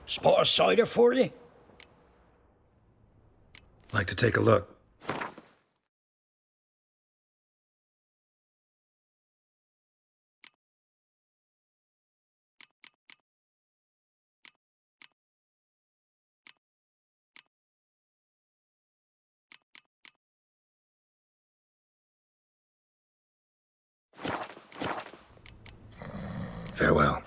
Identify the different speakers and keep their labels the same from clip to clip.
Speaker 1: Spot a cider for you?
Speaker 2: Like to take a look. Farewell.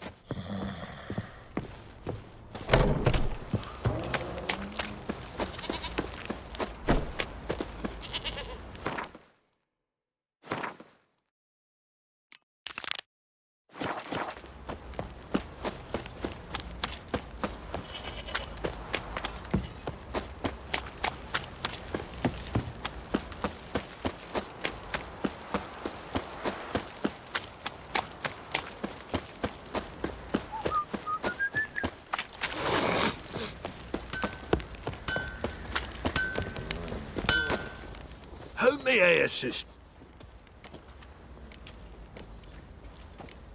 Speaker 3: Who may I assist?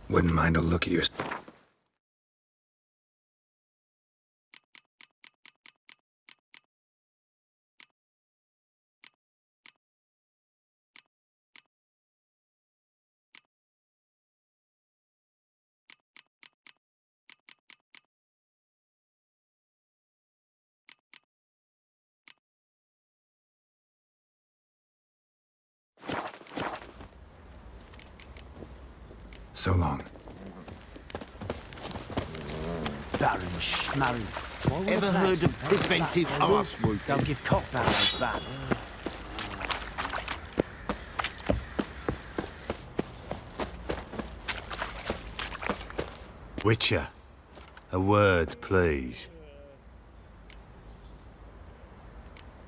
Speaker 2: Wouldn't mind a look at your... So long.
Speaker 4: Baron Schmarry.
Speaker 3: Ever heard of preventive arse wound?
Speaker 4: Don't give cock barons that.
Speaker 5: Witcher, a word, please.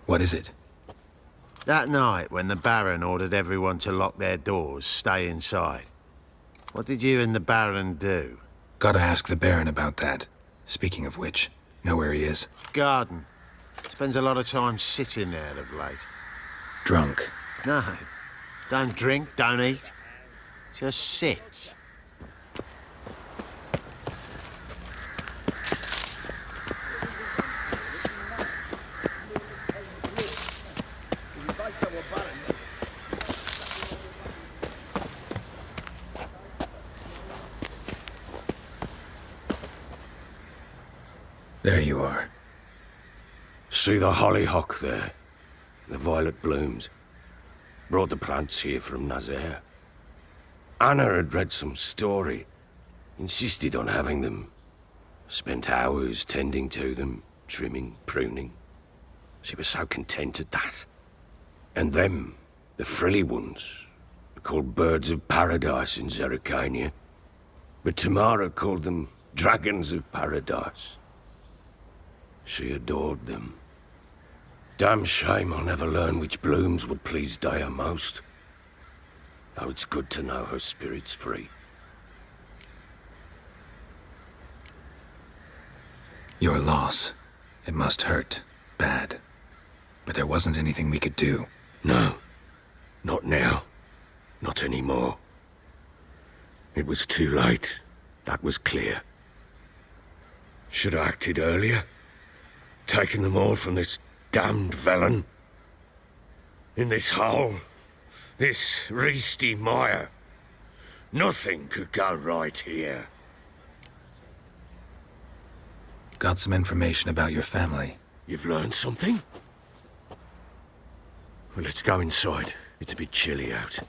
Speaker 2: What is it?
Speaker 5: That night when the Baron ordered everyone to lock their doors, stay inside. What did you and the Baron do?
Speaker 2: Gotta ask the Baron about that. Speaking of which, know where he is?
Speaker 5: Garden. Spends a lot of time sitting there of late.
Speaker 2: Drunk.
Speaker 5: No, don't drink, don't eat. Just sits.
Speaker 2: There you are.
Speaker 3: See the hollyhock there? The violet blooms. Brought the plants here from Nazaire. Anna had read some story. Insisted on having them. Spent hours tending to them, trimming, pruning. She was so content at that. And them, the frilly ones, are called birds of paradise in Zerrikania. But Tamara called them dragons of paradise. She adored them. Damn shame I'll never learn which blooms would please Daya most. Though it's good to know her spirit's free.
Speaker 2: Your loss. It must hurt. Bad. But there wasn't anything we could do.
Speaker 3: No. Not now. Not anymore. It was too late. That was clear. Should have acted earlier. Taken them all from this damned Velen. In this hole. This reesty mire. Nothing could go right here.
Speaker 2: Got some information about your family.
Speaker 3: You've learned something? Well, let's go inside. It's a bit chilly out.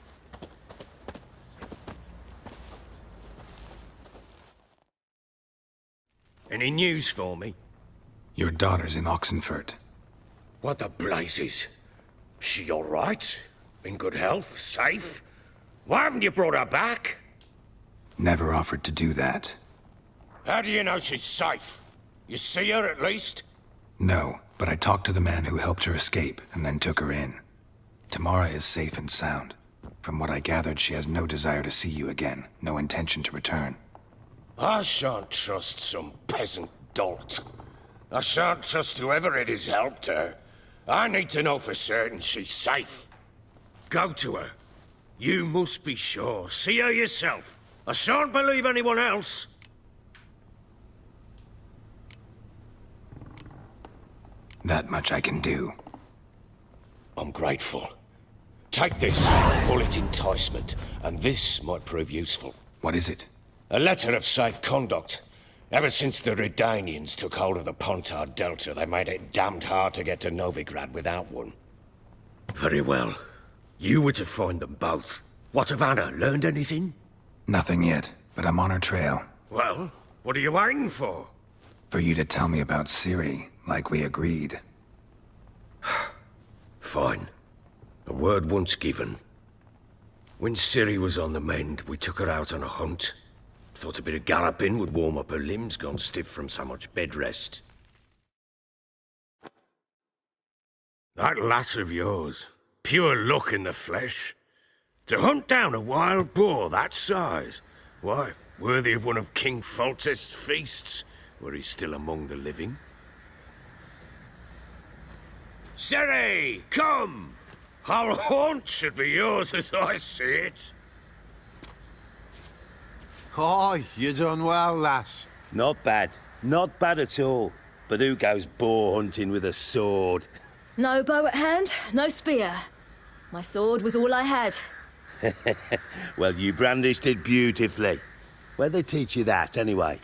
Speaker 3: Any news for me?
Speaker 2: Your daughter's in Oxenfurt.
Speaker 3: What the blazes? She all right? In good health? Safe? Why haven't you brought her back?
Speaker 2: Never offered to do that.
Speaker 3: How do you know she's safe? You see her at least?
Speaker 2: No, but I talked to the man who helped her escape and then took her in. Tamara is safe and sound. From what I gathered, she has no desire to see you again, no intention to return.
Speaker 3: I shan't trust some peasant dolt. I shan't trust whoever it is helped her. I need to know for certain she's safe. Go to her. You must be sure. See her yourself. I shan't believe anyone else.
Speaker 2: That much I can do.
Speaker 3: I'm grateful. Take this, call it enticement, and this might prove useful.
Speaker 2: What is it?
Speaker 3: A letter of safe conduct. Ever since the Redanians took hold of the Pontard Delta, they made it damned hard to get to Novigrad without one. Very well. You were to find them both. What of Anna? Learned anything?
Speaker 2: Nothing yet, but I'm on her trail.
Speaker 3: Well, what are you waiting for?
Speaker 2: For you to tell me about Ciri, like we agreed.
Speaker 3: Fine. A word once given. When Ciri was on the mend, we took her out on a hunt. Thought a bit of galloping would warm up her limbs, gone stiff from so much bed rest. That lass of yours, pure luck in the flesh. To hunt down a wild boar that size, why, worthy of one of King Foltest's feasts, were he still among the living. Ciri, come! Whole haunt should be yours as I see it.
Speaker 5: Oh, you done well, lass.
Speaker 6: Not bad. Not bad at all. But who goes boar hunting with a sword?
Speaker 7: No bow at hand, no spear. My sword was all I had.
Speaker 6: Well, you brandished it beautifully. Where'd they teach you that, anyway?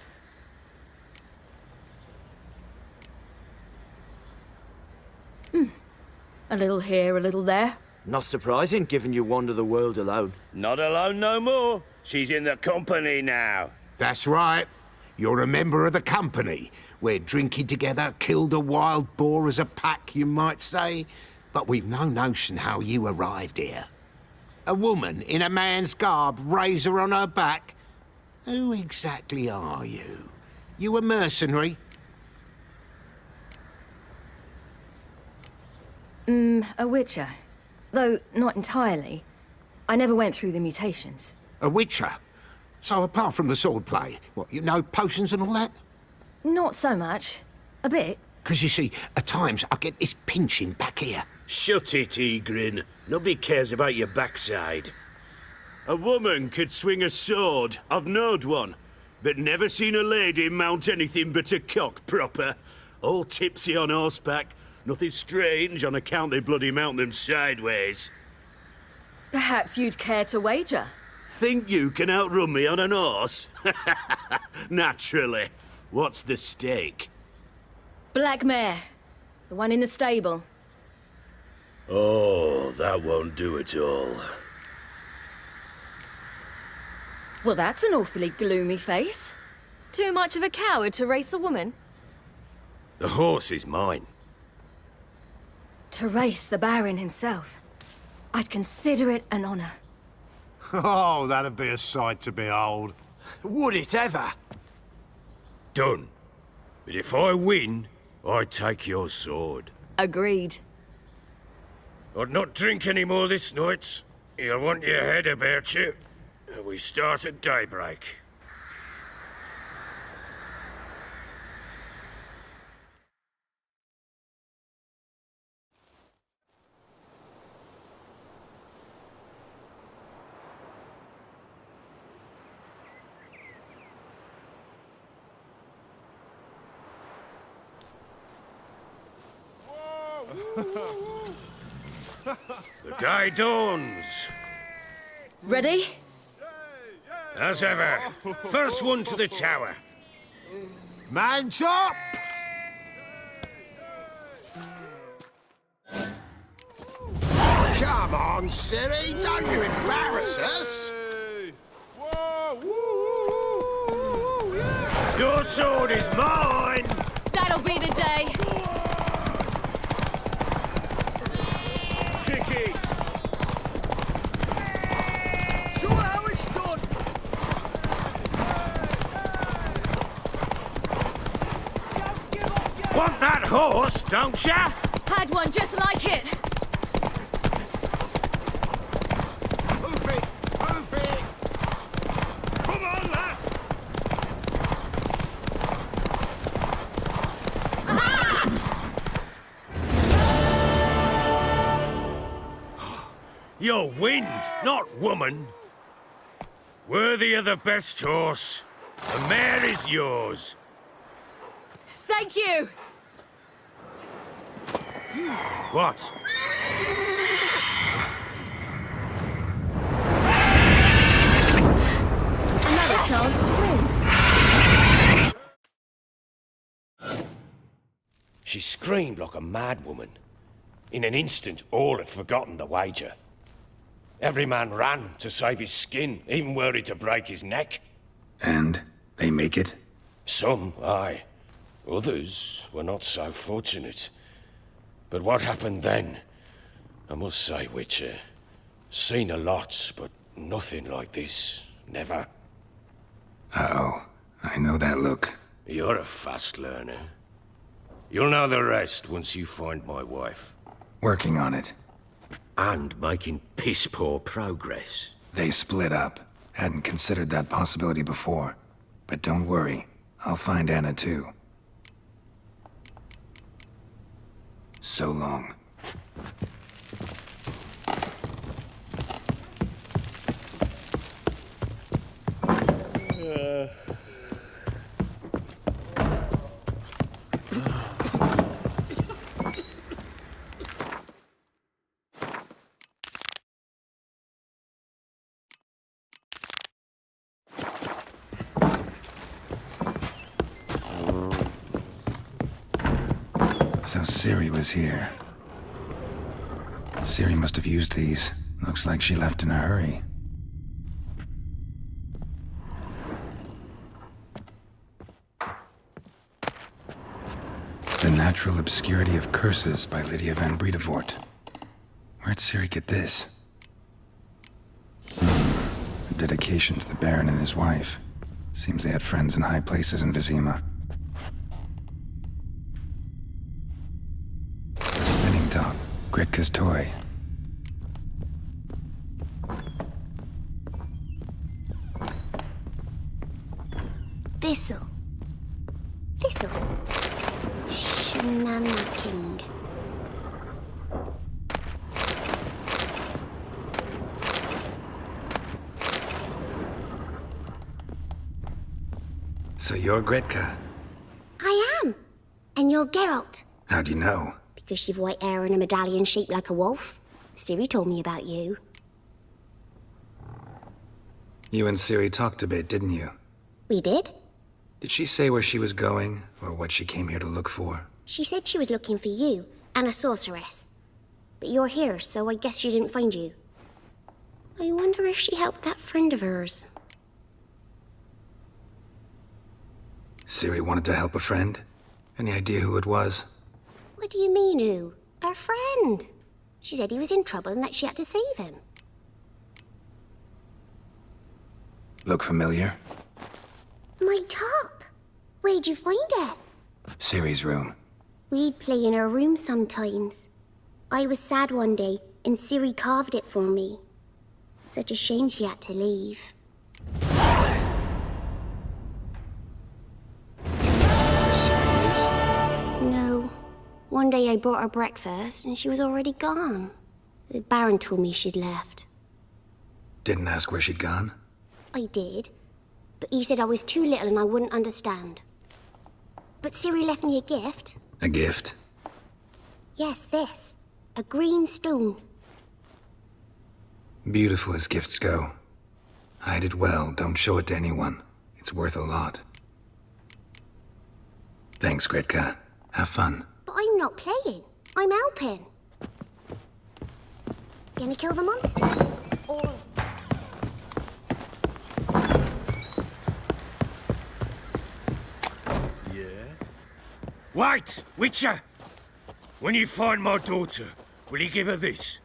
Speaker 7: A little here, a little there.
Speaker 4: Not surprising, given you wander the world alone.
Speaker 6: Not alone no more. She's in the company now.
Speaker 8: That's right. You're a member of the company. We're drinking together, killed a wild boar as a pack, you might say. But we've no notion how you arrived here. A woman in a man's garb, razor on her back. Who exactly are you? You a mercenary?
Speaker 7: A witcher. Though not entirely. I never went through the mutations.
Speaker 8: A witcher? So apart from the swordplay, what, you know potions and all that?
Speaker 7: Not so much. A bit.
Speaker 8: 'Cause you see, at times I get this pinching back here.
Speaker 6: Shut it, Egrin. Nobody cares about your backside. A woman could swing a sword. I've knowed one. But never seen a lady mount anything but a cock proper. All tipsy on horseback. Nothing strange on account they bloody mount them sideways.
Speaker 7: Perhaps you'd care to wager?
Speaker 6: Think you can outrun me on an horse? Naturally. What's the stake?
Speaker 7: Black mare. The one in the stable.
Speaker 6: Oh, that won't do it all.
Speaker 7: Well, that's an awfully gloomy face. Too much of a coward to race a woman?
Speaker 3: The horse is mine.
Speaker 7: To race the Baron himself. I'd consider it an honor.
Speaker 5: Oh, that'd be a sight to behold.
Speaker 4: Would it ever?
Speaker 3: Done. But if I win, I take your sword.
Speaker 7: Agreed.
Speaker 3: I'd not drink any more this night. You'll want your head about you. We start at daybreak. The day dawns.
Speaker 7: Ready?
Speaker 3: As ever, first one to the tower.
Speaker 5: Man chop!
Speaker 8: Come on, Ciri, don't you embarrass us!
Speaker 3: Your sword is mine!
Speaker 7: That'll be the day.
Speaker 3: Kick it!
Speaker 8: Show how it's done!
Speaker 3: Want that horse, don't ya?
Speaker 7: Had one just like it.
Speaker 8: Move it! Move it!
Speaker 3: Come on, lass! You're wind, not woman. Worthy of the best horse. The mare is yours.
Speaker 7: Thank you!
Speaker 3: What?
Speaker 7: Another chance to win.
Speaker 3: She screamed like a madwoman. In an instant, all had forgotten the wager. Every man ran to save his skin, even worried to break his neck.
Speaker 2: And they make it?
Speaker 3: Some, aye. Others were not so fortunate. But what happened then? I must say, Witcher, seen a lot, but nothing like this. Never.
Speaker 2: Uh-oh. I know that look.
Speaker 3: You're a fast learner. You'll know the rest once you find my wife.
Speaker 2: Working on it.
Speaker 6: And making piss-poor progress.
Speaker 2: They split up. Hadn't considered that possibility before. But don't worry. I'll find Anna too. So long. So Ciri was here. Ciri must have used these. Looks like she left in a hurry. The Natural Obscurity of Curses by Lydia van Bredevoort. Where'd Ciri get this? A dedication to the Baron and his wife. Seems they had friends in high places in Vizima. A spinning top. Gretka's toy.
Speaker 9: Thistle. Shenana King.
Speaker 2: So you're Gretka?
Speaker 9: I am. And you're Geralt.
Speaker 2: How'd you know?
Speaker 9: Because you've white hair and a medallion shaped like a wolf. Ciri told me about you.
Speaker 2: You and Ciri talked a bit, didn't you?
Speaker 9: We did?
Speaker 2: Did she say where she was going, or what she came here to look for?
Speaker 9: She said she was looking for you and a sorceress. But you're here, so I guess she didn't find you. I wonder if she helped that friend of hers.
Speaker 2: Ciri wanted to help a friend? Any idea who it was?
Speaker 9: What do you mean, who? Her friend. She said he was in trouble and that she had to save him.
Speaker 2: Look familiar?
Speaker 9: My top. Where'd you find it?
Speaker 2: Ciri's room.
Speaker 9: We'd play in her room sometimes. I was sad one day, and Ciri carved it for me. Such a shame she had to leave. No. One day I brought her breakfast, and she was already gone. The Baron told me she'd left.
Speaker 2: Didn't ask where she'd gone?
Speaker 9: I did, but he said I was too little and I wouldn't understand. But Ciri left me a gift.
Speaker 2: A gift?
Speaker 9: Yes, this. A green stone.
Speaker 2: Beautiful as gifts go. Hide it well, don't show it to anyone. It's worth a lot. Thanks, Gretka. Have fun.
Speaker 9: But I'm not playing. I'm helping. Gonna kill the monster? Or...
Speaker 3: Wait, Witcher! When you find my daughter, will you give her this?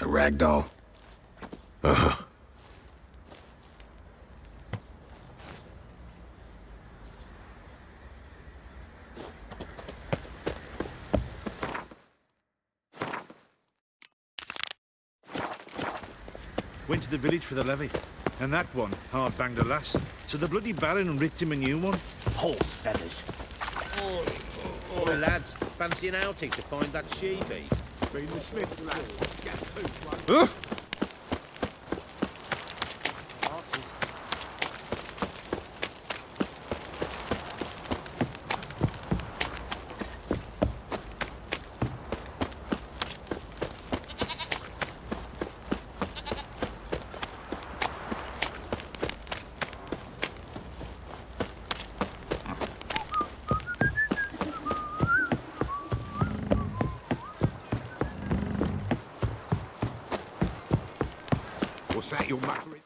Speaker 2: A rag doll.
Speaker 3: Uh-huh.
Speaker 10: Went to the village for the levy. And that one hard banged a lass. So the bloody Baron ripped him a new one.
Speaker 4: Horse feathers.
Speaker 11: Oh, lads, fancy an outing to find that she-beast?
Speaker 8: Been the Smiths, lads. Get two, What's that you're muttering?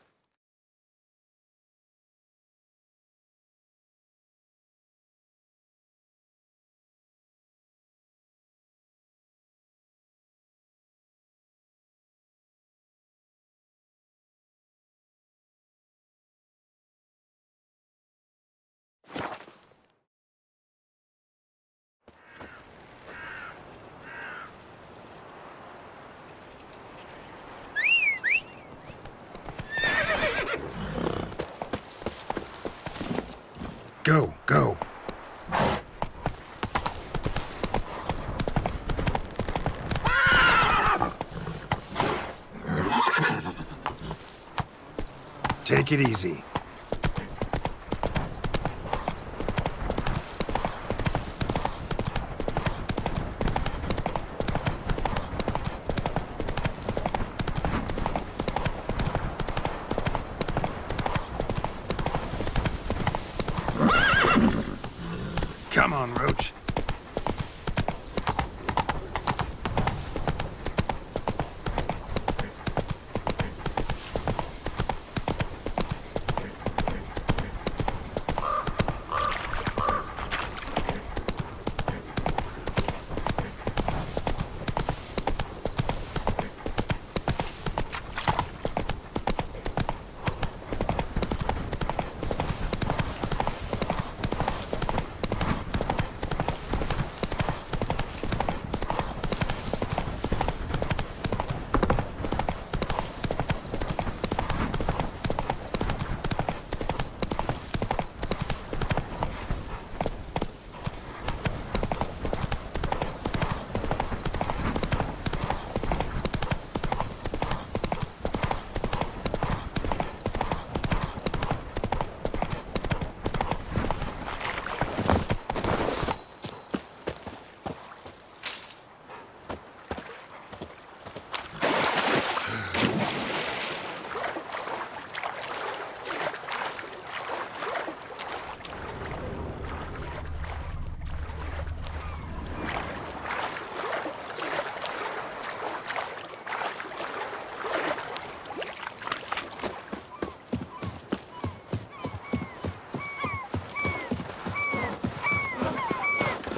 Speaker 2: Go, go. Take it easy. Come on, Roach.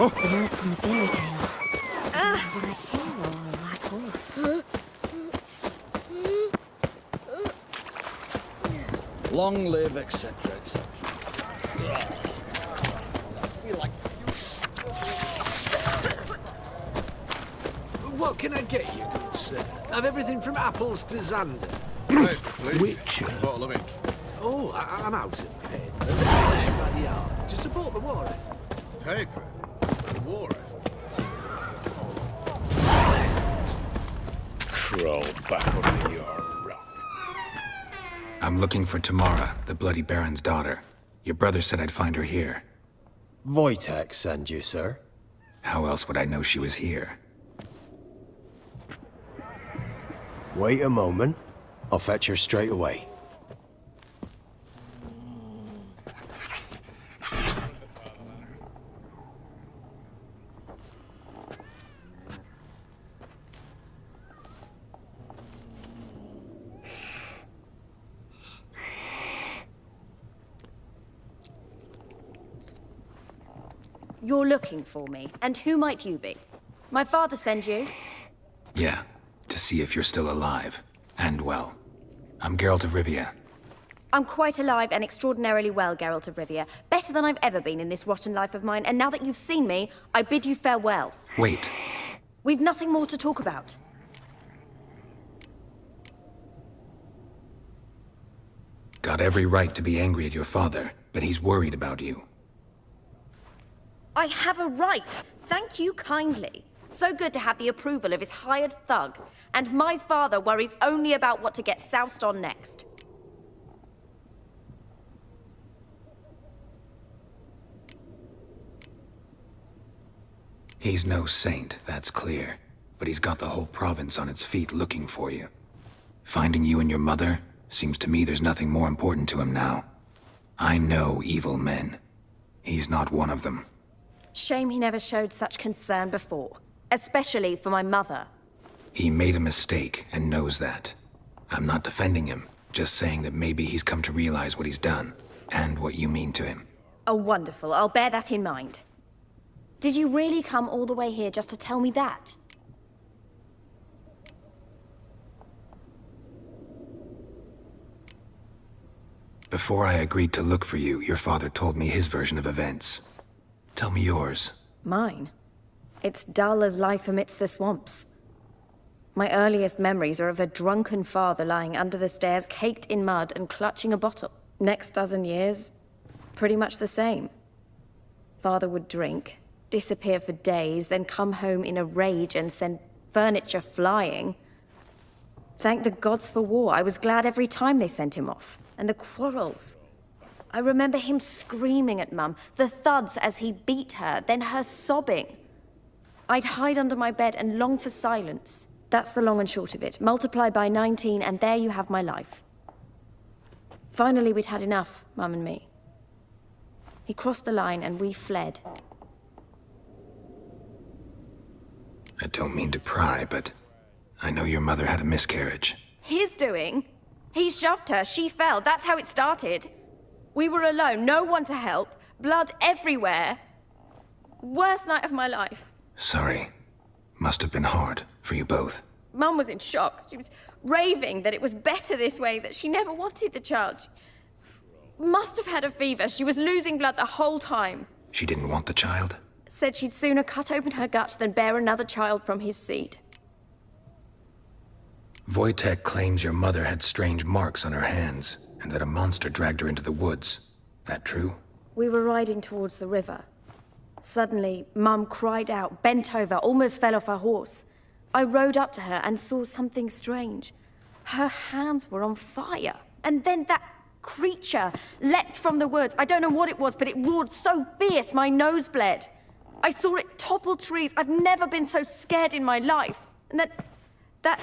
Speaker 7: The monk from the fairy tales. Black hair or a black horse?
Speaker 1: Long live, etc., etc. I feel like...
Speaker 4: What can I get you, good sir? I've everything from apples to Xander.
Speaker 10: Which? Bottle of ink.
Speaker 4: Oh, I'm out of paper. Bloody hell. To support the war effort.
Speaker 10: Paper. The war effort.
Speaker 3: Crawl back under your rock.
Speaker 2: I'm looking for Tamara, the Bloody Baron's daughter. Your brother said I'd find her here.
Speaker 11: Wojtek send you, sir.
Speaker 2: How else would I know she was here?
Speaker 11: Wait a moment. I'll fetch her straight away.
Speaker 12: You're looking for me, and who might you be? My father sent you?
Speaker 2: Yeah, to see if you're still alive. And well. I'm Geralt of Rivia.
Speaker 12: I'm quite alive and extraordinarily well, Geralt of Rivia. Better than I've ever been in this rotten life of mine, and now that you've seen me, I bid you farewell.
Speaker 2: Wait.
Speaker 12: We've nothing more to talk about.
Speaker 2: Got every right to be angry at your father, but he's worried about you.
Speaker 12: I have a right. Thank you kindly. So good to have the approval of his hired thug. And my father worries only about what to get soused on next.
Speaker 2: He's no saint, that's clear. But he's got the whole province on its feet looking for you. Finding you and your mother, seems to me there's nothing more important to him now. I know evil men. He's not one of them.
Speaker 12: Shame he never showed such concern before. Especially for my mother.
Speaker 2: He made a mistake and knows that. I'm not defending him, just saying that maybe he's come to realize what he's done, and what you mean to him.
Speaker 12: Oh, wonderful. I'll bear that in mind. Did you really come all the way here just to tell me that?
Speaker 2: Before I agreed to look for you, your father told me his version of events. Tell me yours.
Speaker 12: Mine? It's dull as life amidst the swamps. My earliest memories are of a drunken father lying under the stairs, caked in mud and clutching a bottle. Next dozen years, pretty much the same. Father would drink, disappear for days, then come home in a rage and send furniture flying. Thank the gods for war. I was glad every time they sent him off. And the quarrels. I remember him screaming at Mum, the thuds as he beat her, then her sobbing. I'd hide under my bed and long for silence. That's the long and short of it. Multiply by 19 and there you have my life. Finally, we'd had enough, Mum and me. He crossed the line and we fled.
Speaker 2: I don't mean to pry, but I know your mother had a miscarriage.
Speaker 12: His doing? He shoved her, she fell, that's how it started. We were alone, no one to help, blood everywhere. Worst night of my life.
Speaker 2: Sorry. Must have been hard for you both.
Speaker 12: Mum was in shock. She was raving that it was better this way, that she never wanted the child. She must have had a fever. She was losing blood the whole time.
Speaker 2: She didn't want the child?
Speaker 12: Said she'd sooner cut open her gut than bear another child from his seed.
Speaker 2: Wojtek claims your mother had strange marks on her hands, and that a monster dragged her into the woods. That true?
Speaker 12: We were riding towards the river. Suddenly, Mum cried out, bent over, almost fell off her horse. I rode up to her and saw something strange. Her hands were on fire. And then that creature leapt from the woods. I don't know what it was, but it roared so fierce my nose bled. I saw it topple trees. I've never been so scared in my life. And that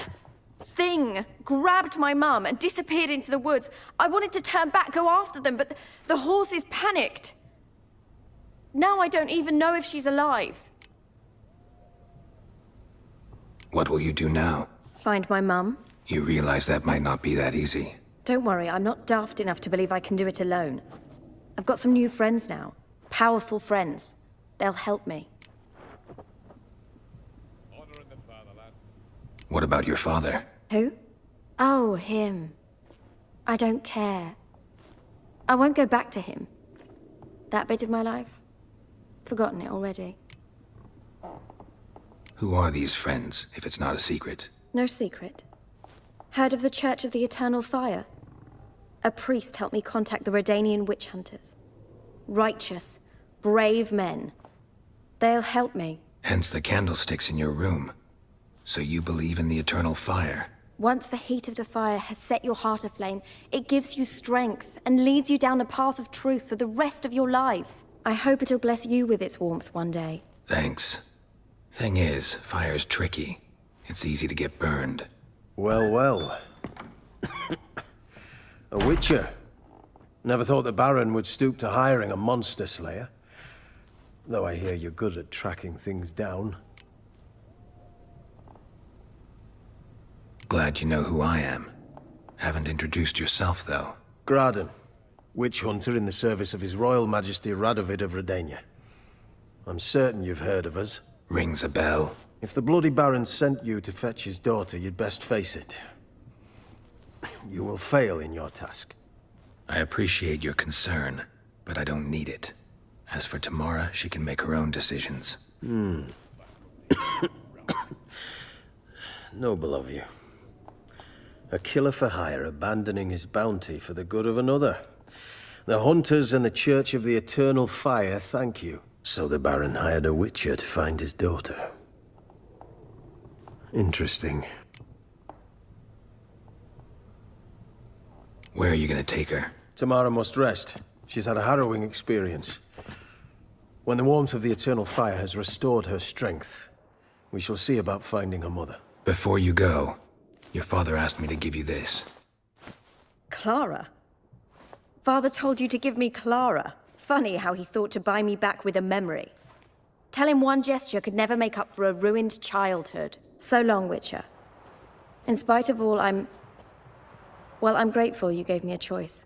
Speaker 12: thing grabbed my mum and disappeared into the woods. I wanted to turn back, go after them, but the horses panicked. Now I don't even know if she's alive.
Speaker 2: What will you do now?
Speaker 12: Find my mum.
Speaker 2: You realize that might not be that easy.
Speaker 12: Don't worry, I'm not daft enough to believe I can do it alone. I've got some new friends now. Powerful friends. They'll help me.
Speaker 2: What about your father?
Speaker 12: Who? Oh, him. I don't care. I won't go back to him. That bit of my life? Forgotten it already.
Speaker 2: Who are these friends, if it's not a secret?
Speaker 12: No secret. Heard of the Church of the Eternal Fire? A priest helped me contact the Redanian witch hunters. Righteous, brave men. They'll help me.
Speaker 2: Hence the candlesticks in your room. So you believe in the eternal fire?
Speaker 12: Once the heat of the fire has set your heart aflame, it gives you strength and leads you down the path of truth for the rest of your life. I hope it'll bless you with its warmth one day.
Speaker 2: Thanks. Thing is, fire's tricky. It's easy to get burned.
Speaker 11: Well, well. A witcher. Never thought the Baron would stoop to hiring a monster slayer. Though I hear you're good at tracking things down.
Speaker 2: Glad you know who I am. Haven't introduced yourself, though.
Speaker 11: Graden, witch hunter in the service of His Royal Majesty Radovid of Redania. I'm certain you've heard of us.
Speaker 2: Rings a bell.
Speaker 11: If the Bloody Baron sent you to fetch his daughter, you'd best face it. You will fail in your task.
Speaker 2: I appreciate your concern, but I don't need it. As for Tamara, she can make her own decisions.
Speaker 11: Noble of you. A killer for hire abandoning his bounty for the good of another. The hunters and the Church of the Eternal Fire thank you. So the Baron hired a witcher to find his daughter. Interesting.
Speaker 2: Where are you gonna take her?
Speaker 11: Tamara must rest. She's had a harrowing experience. When the warmth of the eternal fire has restored her strength, we shall see about finding her mother.
Speaker 2: Before you go, your father asked me to give you this.
Speaker 12: Clara? Father told you to give me Clara. Funny how he thought to buy me back with a memory. Tell him one gesture could never make up for a ruined childhood. So long, Witcher. In spite of all, I'm grateful you gave me a choice.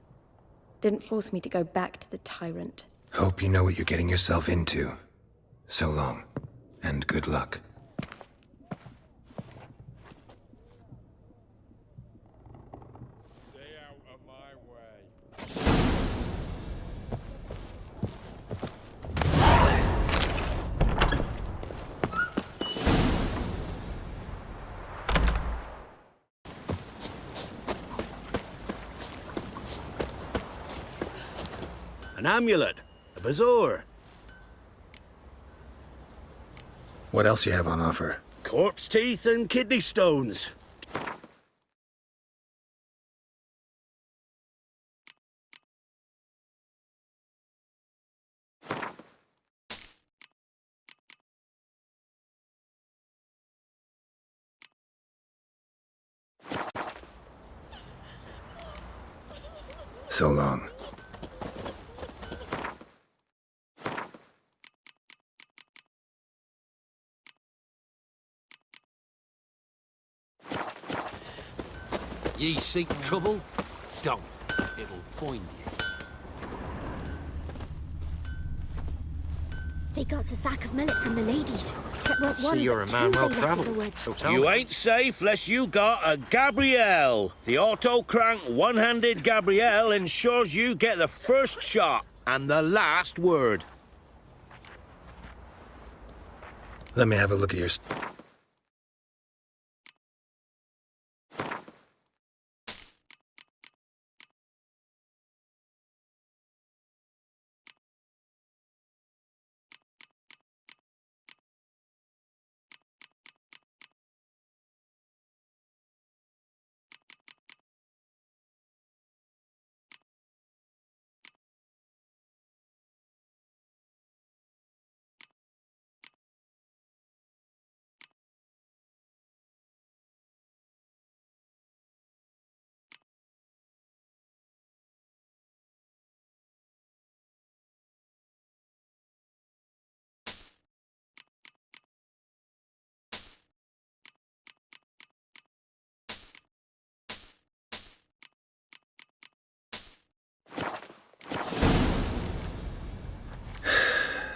Speaker 12: Didn't force me to go back to the tyrant.
Speaker 2: Hope you know what you're getting yourself into. So long, and good luck.
Speaker 13: Stay out of my way.
Speaker 6: An amulet, a bazaar.
Speaker 2: What else you have on offer?
Speaker 6: Corpse teeth and kidney stones.
Speaker 2: So long.
Speaker 4: Ye seek trouble? Don't. It'll find you.
Speaker 9: They got a sack of millet from the ladies. Except weren't one,
Speaker 5: See, you're
Speaker 9: but
Speaker 5: a man
Speaker 9: two
Speaker 5: well
Speaker 9: they left in
Speaker 5: travelled.
Speaker 9: the woods.
Speaker 5: So tell
Speaker 3: You
Speaker 5: me.
Speaker 3: ain't safe less you got a Gabrielle. The auto-crank one-handed Gabrielle ensures you get the first shot and the last word.
Speaker 2: Let me have a look at your...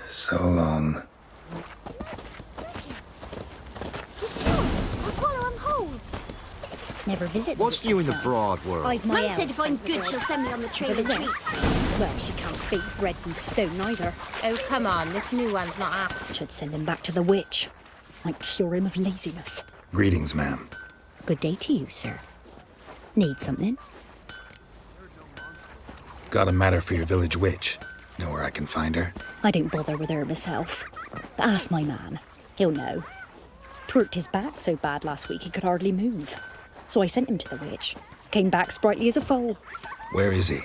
Speaker 2: So long.
Speaker 9: I'll swallow 'em whole.
Speaker 14: Never visit.
Speaker 8: What's new in the broad world?
Speaker 14: I've my
Speaker 9: Mum
Speaker 14: elf,
Speaker 9: said if I'm
Speaker 14: thank the
Speaker 9: good, she'll
Speaker 14: gods.
Speaker 9: send me on the trail
Speaker 14: For
Speaker 9: of
Speaker 14: the
Speaker 9: treats.
Speaker 14: rest, well, she can't beat bread from stone either.
Speaker 7: Oh, come on, this new one's not up.
Speaker 14: Should send him back to the witch. Might cure him of laziness.
Speaker 2: Greetings, ma'am.
Speaker 14: Good day to you, sir. Need something?
Speaker 2: Got a matter for your village witch. Know where I can find her?
Speaker 14: I don't bother with her myself. But ask my man. He'll know. Twerked his back so bad last week he could hardly move. So I sent him to the witch. Came back sprightly as a foal.
Speaker 2: Where is he?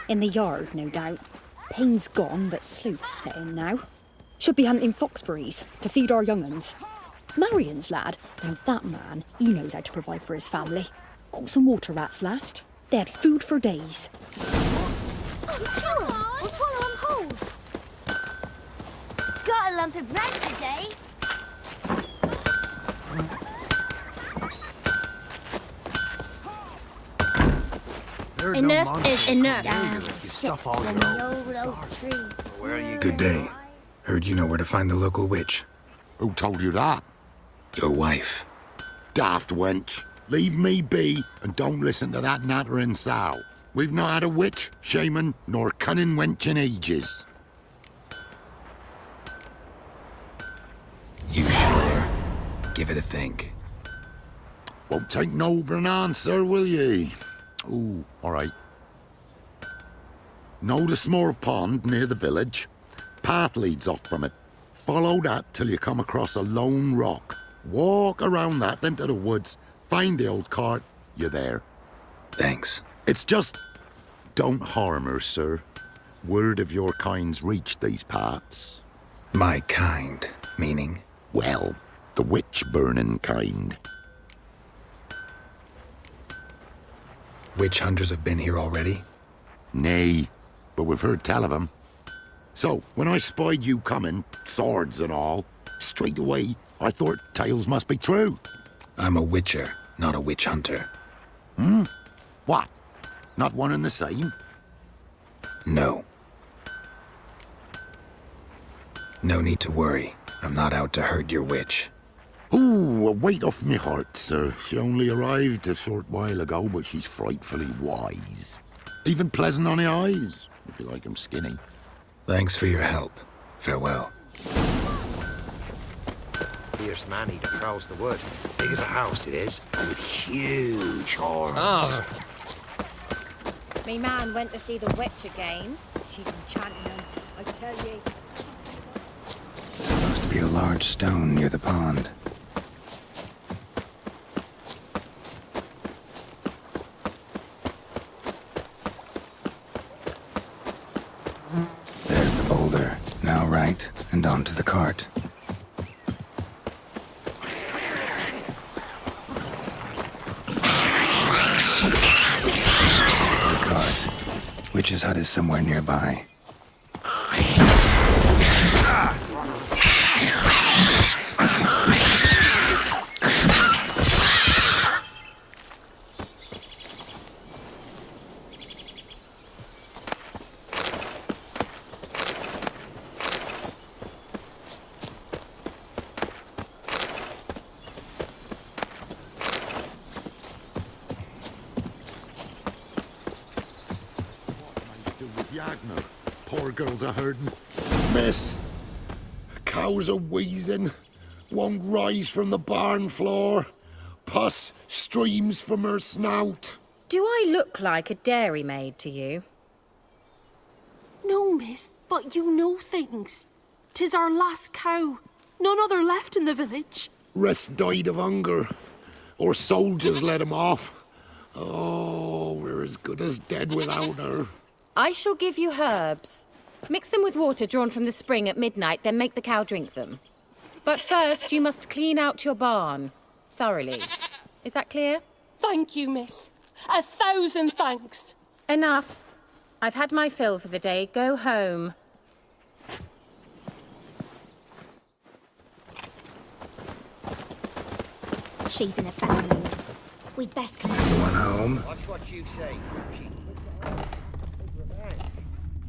Speaker 14: In the yard, no doubt. Pain's gone, but sleuth's set in now. Should be hunting foxberries to feed our young'uns. Marion's lad, now that man, he knows how to provide for his family. Caught some water rats last. They had food for days.
Speaker 9: I'll swallow 'em whole. Got a lump of bread today.
Speaker 7: Enough is enough.
Speaker 8: Stuff all
Speaker 9: in
Speaker 8: your
Speaker 9: the
Speaker 8: own.
Speaker 9: old oak tree.
Speaker 8: Where are you?
Speaker 2: Good day. Heard you know where to find the local witch.
Speaker 8: Who told you that?
Speaker 2: Your wife.
Speaker 8: Daft wench. Leave me be and don't listen to that nattering sow. We've not had a witch, shaman, nor cunning wench in ages.
Speaker 2: You sure? Give it a think.
Speaker 8: Won't take no for an answer, will ye? Ooh, all right. Know the small pond near the village? Path leads off from it. Follow that till you come across a lone rock.
Speaker 15: Walk around that, then to the woods. Find the old cart. You're there.
Speaker 2: Thanks.
Speaker 15: It's just... Don't harm her, sir. Word of your kind's reached these parts.
Speaker 2: My kind, meaning?
Speaker 15: Well, the witch-burning kind.
Speaker 2: Witch hunters have been here already?
Speaker 15: Nay, but we've heard tell of them. So, when I spied you coming, swords and all, straight away I thought tales must be true.
Speaker 2: I'm a witcher, not a witch hunter.
Speaker 15: Hmm? What? Not one and the same?
Speaker 2: No. No need to worry. I'm not out to hurt your witch.
Speaker 15: Ooh, a weight off me heart, sir. She only arrived a short while ago, but she's frightfully wise. Even pleasant on the eyes, if you like 'em skinny.
Speaker 2: Thanks for your help. Farewell.
Speaker 5: Fierce man-eater prowls the wood. Big as a house it is, with huge horns.
Speaker 12: Me man went to see the witch again. She's enchanting him, I tell ye.
Speaker 2: Supposed to be a large stone near the pond. There's the boulder. Now right, and onto the cart. Witch's hut is somewhere nearby.
Speaker 15: Poor girls are hurting. Miss, cows are wheezing, won't rise from the barn floor. Pus streams from her snout.
Speaker 12: Do I look like a dairymaid to you?
Speaker 16: No, miss, but you know things. 'Tis our last cow. None other left in the village.
Speaker 15: Rest died of hunger, or soldiers let him off. Oh, we're as good as dead without her.
Speaker 12: I shall give you herbs. Mix them with water drawn from the spring at midnight, then make the cow drink them. But first, you must clean out your barn. Thoroughly. Is that clear?
Speaker 16: Thank you, miss. 1,000 thanks.
Speaker 12: Enough. I've had my fill for the day. Go home.
Speaker 9: She's in a foul mood. We'd best come out.
Speaker 2: Going home?
Speaker 5: Watch what you say.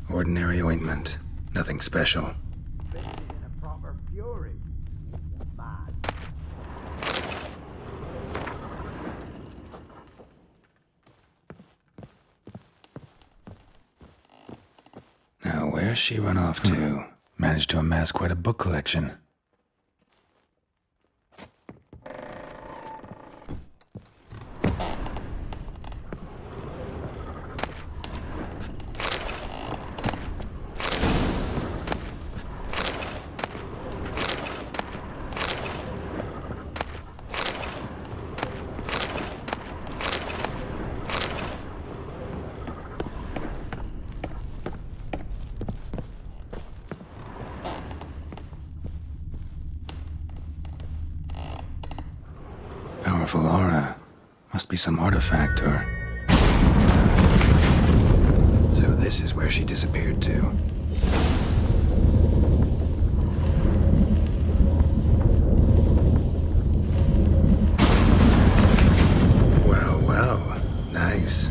Speaker 2: Ordinary ointment. Nothing special. Now, where's she run off to? Managed to amass quite a book collection. Powerful aura. Must be some artifact or... So this is where she disappeared to. Well, well. Nice.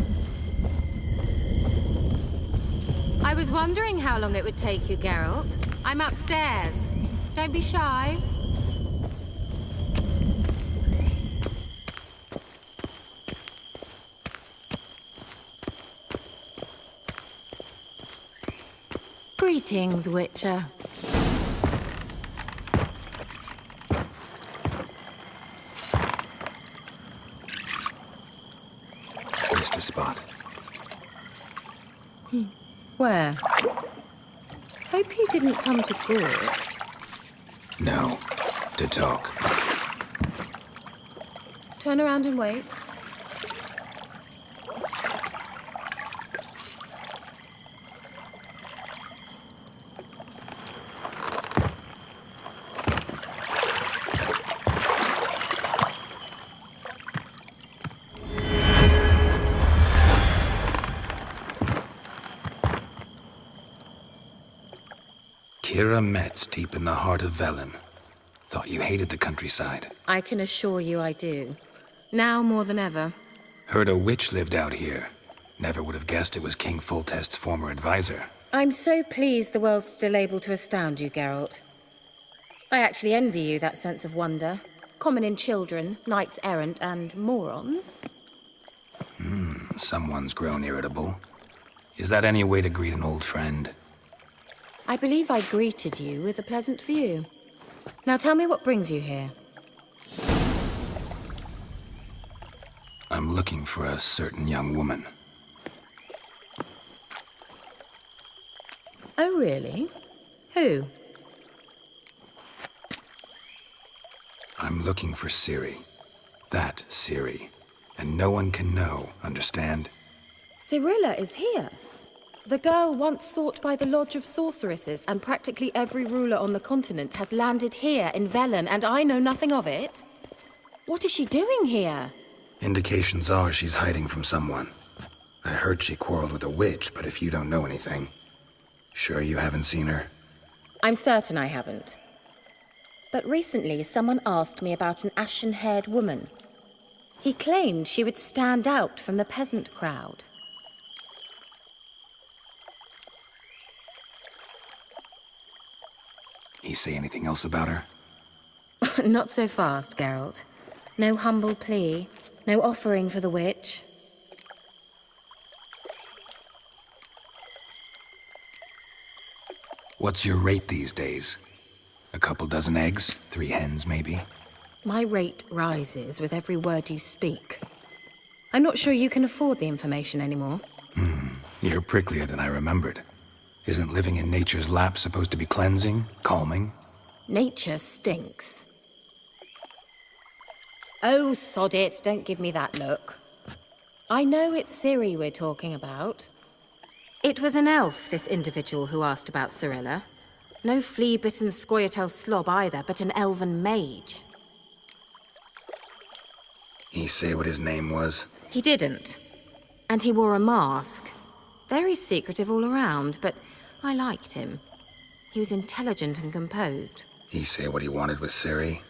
Speaker 12: I was wondering how long it would take you, Geralt. I'm upstairs. Don't be shy. Greetings, Witcher.
Speaker 2: Missed a spot.
Speaker 12: Where? Hope you didn't come to court.
Speaker 2: No. To talk.
Speaker 12: Turn around and wait.
Speaker 2: Met's deep in the heart of Velen. Thought you hated the countryside.
Speaker 12: I can assure you I do. Now more than ever.
Speaker 2: Heard a witch lived out here. Never would have guessed it was King Foltest's former advisor.
Speaker 12: I'm so pleased the world's still able to astound you, Geralt. I actually envy you that sense of wonder. Common in children, knights errant, and morons.
Speaker 2: Someone's grown irritable. Is that any way to greet an old friend?
Speaker 12: I believe I greeted you with a pleasant view. Now tell me what brings you here.
Speaker 2: I'm looking for a certain young woman.
Speaker 12: Oh, really? Who?
Speaker 2: I'm looking for Ciri. That Ciri. And no one can know, understand?
Speaker 12: Cirilla is here. The girl once sought by the Lodge of Sorceresses, and practically every ruler on the continent has landed here in Velen, and I know nothing of it. What is she doing here?
Speaker 2: Indications are she's hiding from someone. I heard she quarreled with a witch, but if you don't know anything, sure you haven't seen her?
Speaker 12: I'm certain I haven't. But recently someone asked me about an ashen-haired woman. He claimed she would stand out from the peasant crowd.
Speaker 2: He say anything else about her?
Speaker 12: Not so fast, Geralt. No humble plea, no offering for the witch.
Speaker 2: What's your rate these days? A couple dozen eggs? 3 hens, maybe?
Speaker 12: My rate rises with every word you speak. I'm not sure you can afford the information anymore.
Speaker 2: You're pricklier than I remembered. Isn't living in nature's lap supposed to be cleansing, calming?
Speaker 12: Nature stinks. Oh, sod it, don't give me that look. I know it's Ciri we're talking about. It was an elf, this individual who asked about Cirilla. No flea-bitten Scoia'tael slob either, but an elven mage.
Speaker 2: He say what his name was?
Speaker 12: He didn't. And he wore a mask. Very secretive all around, but I liked him. He was intelligent and composed.
Speaker 2: He say what he wanted with Ciri?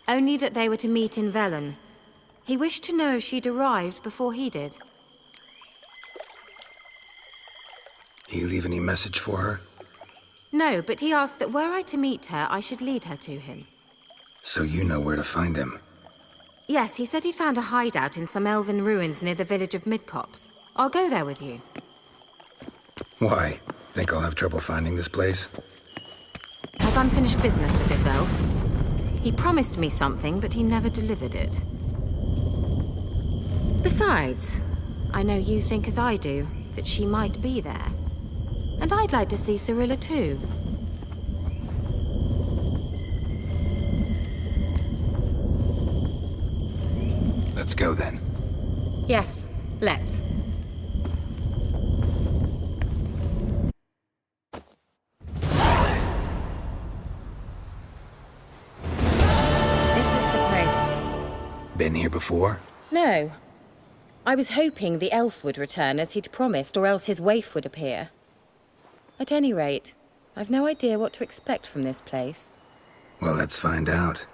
Speaker 12: Only that they were to meet in Velen. He wished to know if she'd arrived before he did.
Speaker 2: He leave any message for her?
Speaker 12: No, but he asked that were I to meet her, I should lead her to him.
Speaker 2: So you know where to find him?
Speaker 12: Yes, he said he'd found a hideout in some elven ruins near the village of Midcopse. I'll go there with you.
Speaker 2: Why? Think I'll have trouble finding this place?
Speaker 12: I've unfinished business with this elf. He promised me something, but he never delivered it. Besides, I know you think as I do, that she might be there. And I'd like to see Cirilla too.
Speaker 2: Let's go then.
Speaker 12: Yes, let's.
Speaker 2: Been here before?
Speaker 12: No. I was hoping the elf would return as he'd promised, or else his waif would appear. At any rate, I've no idea what to expect from this place.
Speaker 2: Well, let's find out.